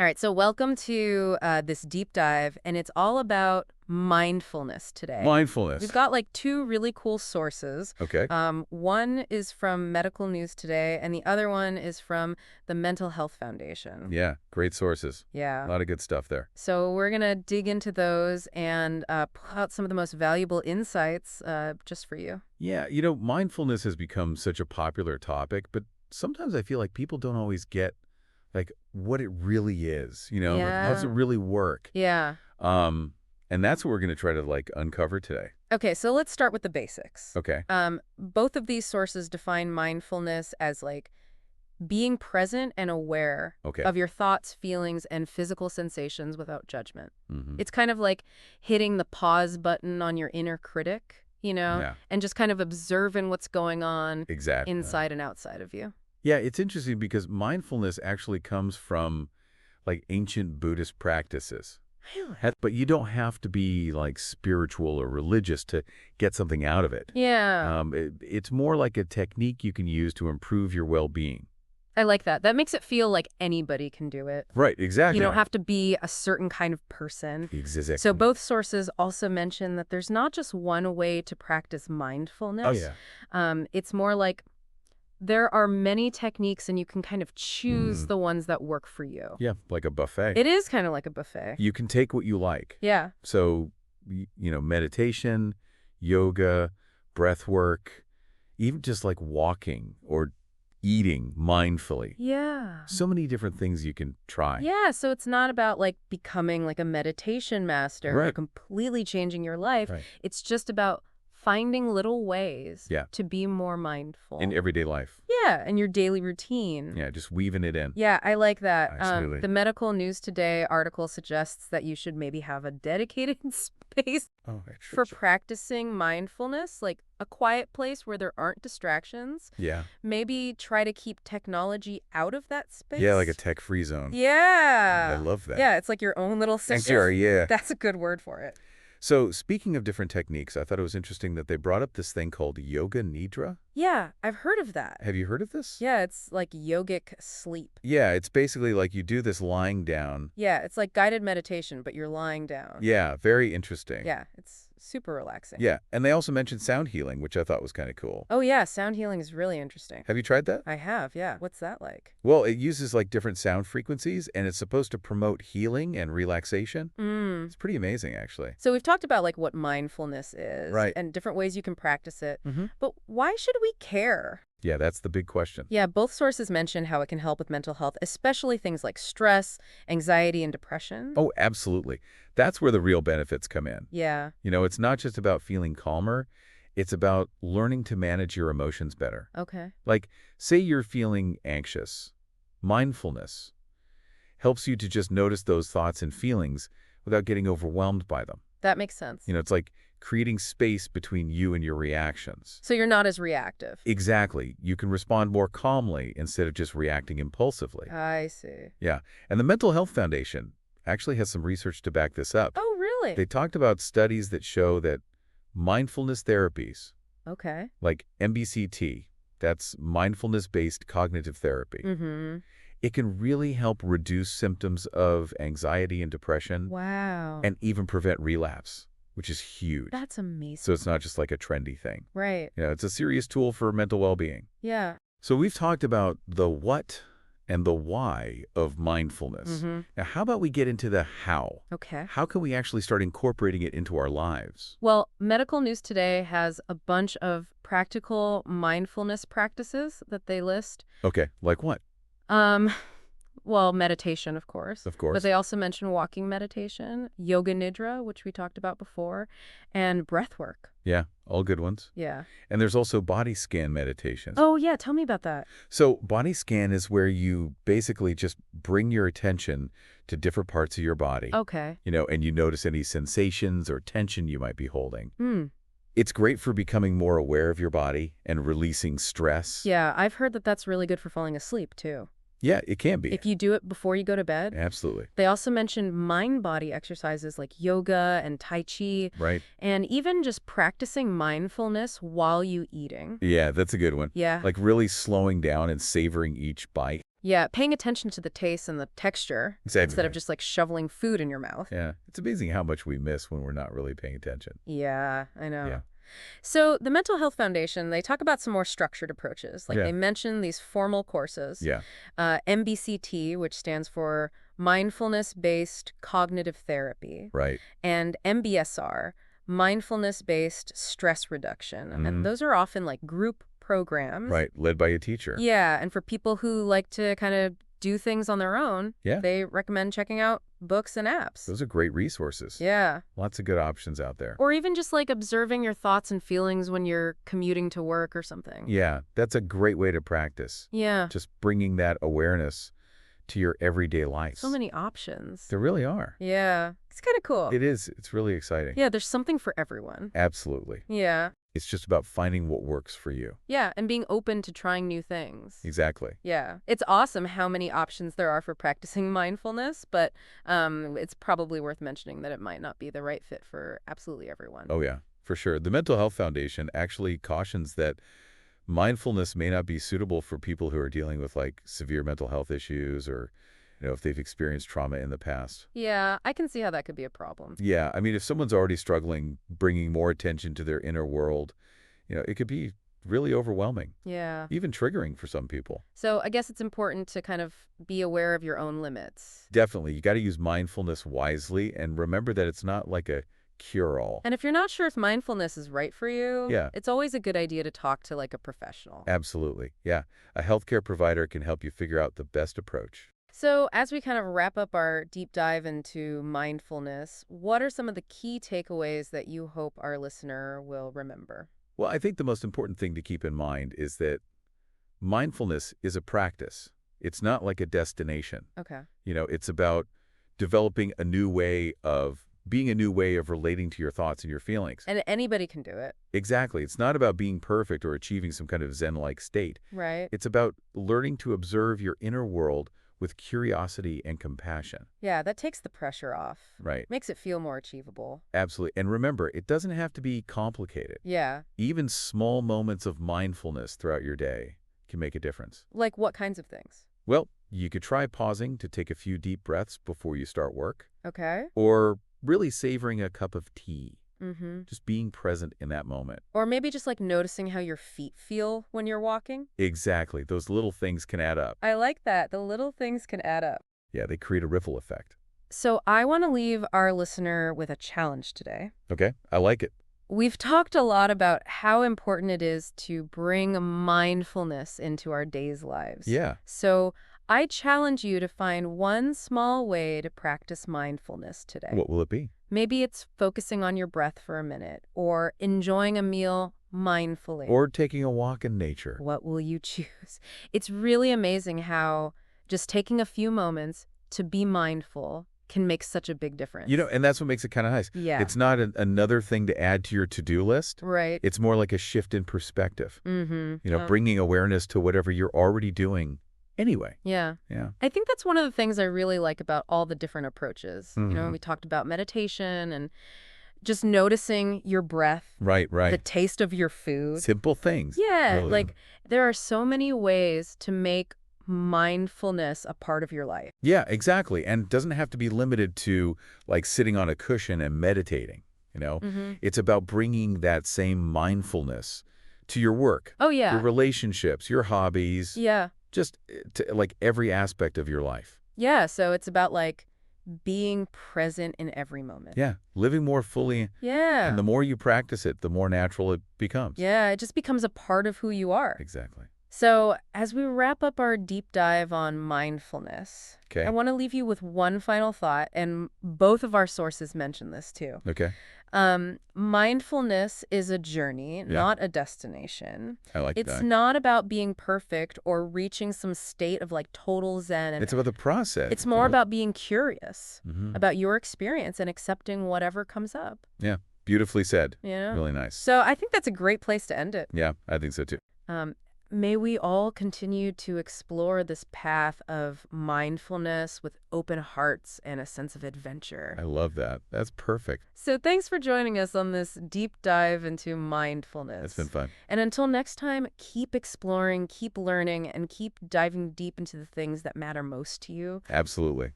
All right, so welcome to this deep dive, and it's all about mindfulness today. Mindfulness. We've got like two really cool sources. Okay. One is from Medical News Today, and the other one is from the Mental Health Foundation. Yeah, great sources. Yeah. A lot of good stuff there. So we're going to dig into those and pull out some of the most valuable insights just for you. Yeah, mindfulness has become such a popular topic, but sometimes I feel like people don't always get like what it really is, like how does it Yeah. really work? Yeah. And that's what we're going to try to uncover today. Okay, so let's start with the basics. Okay. Both of these sources define mindfulness as like being present and aware Okay. of your thoughts, feelings, and physical sensations without judgment. Mm-hmm. It's kind of like hitting the pause button on your inner critic, Yeah, and just kind of observing what's going on exactly. inside and outside of you. Yeah, it's interesting because mindfulness actually comes from ancient Buddhist practices. Really? But you don't have to be spiritual or religious to get something out of it. Yeah, It's more like a technique you can use to improve your well-being. I like that. That makes it feel like anybody can do it. Right, exactly. You don't have to be a certain kind of person. Exactly. So both sources also mention that there's not just one way to practice mindfulness. Oh, yeah. It's more like there are many techniques and you can kind of choose the ones that work for you. Yeah, like a buffet. It is kind of like a buffet. You can take what you like. Yeah. So, meditation, yoga, breath work, even just walking or eating mindfully. Yeah. So many different things you can try. Yeah, so it's not about becoming like a meditation master or Right. completely changing your life. Right. It's just about finding little ways Yeah. to be more mindful. In everyday life. Yeah, in your daily routine. Yeah, just weaving it in. Yeah, I like that. Absolutely. The Medical News Today article suggests that you should maybe have a dedicated space Oh, for practicing mindfulness, like a quiet place where there aren't distractions. Yeah. Maybe try to keep technology out of that space. Yeah, like a tech-free zone. Yeah. I love that. Yeah, it's like your own little Sanctuary, yeah. That's a good word for it. So speaking of different techniques, I thought it was interesting that they brought up this thing called yoga nidra. Yeah, I've heard of that. Have you heard of this? Yeah, it's like yogic sleep. Yeah, it's basically you do this lying down. Yeah, it's like guided meditation, but you're lying down. Yeah, very interesting. Yeah, it's super relaxing. Yeah, and they also mentioned sound healing, which I thought was kind of cool. Oh yeah, sound healing is really interesting. Have you tried that? I have, yeah. What's that like? Well, it uses different sound frequencies, and it's supposed to promote healing and relaxation. It's pretty amazing, actually. So we've talked about what mindfulness is, Right. and different ways you can practice it. Mm-hmm. But why should we care? Yeah, that's the big question. Yeah, both sources mention how it can help with mental health, especially things like stress, anxiety, and depression. Oh, absolutely. That's where the real benefits come in. Yeah. It's not just about feeling calmer. It's about learning to manage your emotions better. Okay. Say you're feeling anxious. Mindfulness helps you to just notice those thoughts and feelings without getting overwhelmed by them. That makes sense. It's like creating space between you and your reactions. So you're not as reactive. Exactly. You can respond more calmly instead of just reacting impulsively. I see. Yeah. And the Mental Health Foundation actually has some research to back this up. Oh, really? They talked about studies that show that mindfulness therapies, Okay. like MBCT, that's mindfulness-based cognitive therapy, Mm-hmm. it can really help reduce symptoms of anxiety and depression Wow. and even prevent relapse, which is huge. That's amazing. So it's not just a trendy thing. Right. It's a serious tool for mental well-being. Yeah. So we've talked about the what and the why of mindfulness. Mm-hmm. Now, how about we get into the how? Okay. How can we actually start incorporating it into our lives? Well, Medical News Today has a bunch of practical mindfulness practices that they list. Okay, like what? Well, meditation, of course. Of course. But they also mention walking meditation, yoga nidra, which we talked about before, and breath work. Yeah, all good ones. Yeah. And there's also body scan meditations. Oh, yeah. Tell me about that. So body scan is where you basically just bring your attention to different parts of your body. Okay. And you notice any sensations or tension you might be holding. Hmm. It's great for becoming more aware of your body and releasing stress. Yeah, I've heard that that's really good for falling asleep, too. Yeah, it can be. If you do it before you go to bed. Absolutely. They also mention mind-body exercises like yoga and tai chi, Right. and even just practicing mindfulness while you eating. Yeah, that's a good one. Yeah. Really slowing down and savoring each bite. Yeah, paying attention to the taste and the texture Exactly instead of right. just like shoveling food in your mouth. Yeah. It's amazing how much we miss when we're not really paying attention. Yeah, I Yeah. know. So the Mental Health Foundation, they talk about some more structured approaches. Like Yeah. they mention these formal courses, Yeah. MBCT, which stands for Mindfulness-Based Cognitive Therapy, Right. and MBSR, Mindfulness-Based Stress Reduction. And Hmm. those are often like group programs. Right. Led by a teacher. Yeah, and for people who like to kind of do things on their own, Yeah. they recommend checking out books and apps. Those are great resources. Yeah. Lots of good options out there. Or even just like observing your thoughts and feelings when you're commuting to work or something. Yeah. That's a great way to practice. Yeah. Just bringing that awareness to your everyday life. So many options. There really are. Yeah. It's kind of cool. It is. It's really exciting. Yeah, there's something for everyone. Absolutely. Yeah. It's just about finding what works for you. Yeah, and being open to trying new things. Exactly. Yeah. It's awesome how many options there are for practicing mindfulness, but it's probably worth mentioning that it might not be the right fit for absolutely everyone. Oh, yeah, for sure. The Mental Health Foundation actually cautions that mindfulness may not be suitable for people who are dealing with like severe mental health issues or, if they've experienced trauma in the past. Yeah, I can see how that could be a problem. Yeah, I mean, if someone's already struggling, bringing more attention to their inner world, it could be really overwhelming, Yeah. even triggering for some people. So I guess it's important to kind of be aware of your own limits. Definitely, you got to use mindfulness wisely and remember that it's not like a cure-all. And if you're not sure if mindfulness is right for you, Yeah. it's always a good idea to talk to like a professional. Absolutely, yeah. A healthcare provider can help you figure out the best approach. So as we kind of wrap up our deep dive into mindfulness, what are some of the key takeaways that you hope our listener will remember? Well, I think the most important thing to keep in mind is that mindfulness is a practice. It's not like a destination. Okay. It's about developing being a new way of relating to your thoughts and your feelings. And anybody can do it, Exactly. It's not about being perfect or achieving some kind of Zen-like state. right? It's about learning to observe your inner world with curiosity and compassion. Yeah, that takes the pressure off. Right. Makes it feel more achievable. Absolutely. And remember, it doesn't have to be complicated. Yeah. Even small moments of mindfulness throughout your day can make a difference. Like what kinds of things? Well, you could try pausing to take a few deep breaths before you start work, Okay. or really savoring a cup of tea, Mm-hmm. just being present in that moment. Or maybe just like noticing how your feet feel when you're walking. Exactly. Those little things can add up. I like that. The little things can add up. Yeah, they create a ripple effect. So I want to leave our listener with a challenge today. Okay, I like it. We've talked a lot about how important it is to bring mindfulness into our days' lives. Yeah. So I challenge you to find one small way to practice mindfulness today. What will it be? Maybe it's focusing on your breath for a minute or enjoying a meal mindfully. Or taking a walk in nature. What will you choose? It's really amazing how just taking a few moments to be mindful can make such a big difference. And that's what makes it kind of nice. Yeah. It's not another thing to add to your to-do list. Right. It's more like a shift in perspective. Mm-hmm. Bringing awareness to whatever you're already doing anyway. Yeah. Yeah. I think that's one of the things I really like about all the different approaches. Mhm. We talked about meditation and just noticing your breath, Right. the taste of your food. Simple things. Yeah, Really. like there are so many ways to make mindfulness a part of your life. Yeah, exactly. And it doesn't have to be limited to like sitting on a cushion and meditating. Mm-hmm. It's about bringing that same mindfulness to your work, Oh, yeah. your relationships, your hobbies, Yeah. just to like every aspect of your life. Yeah, so it's about like being present in every moment. Yeah, living more fully. Yeah. And the more you practice it, the more natural it becomes. Yeah, it just becomes a part of who you are. Exactly. So as we wrap up our deep dive on mindfulness, Okay. I want to leave you with one final thought, and both of our sources mention this too. Okay. Mindfulness is a journey, not a destination. I like It's that. not about being perfect or reaching some state of like total zen. And It's about the process. it's more about being curious Mhm. about your experience and accepting whatever comes up. Yeah, beautifully said. You know? Really nice. So I think that's a great place to end it. Yeah, I think so too. Um, May we all continue to explore this path of mindfulness with open hearts and a sense of adventure. I love that. That's perfect. So, thanks for joining us on this deep dive into It's been mindfulness. fun. And until next time, keep exploring, keep learning, and keep diving deep into the things that matter most to you. Absolutely.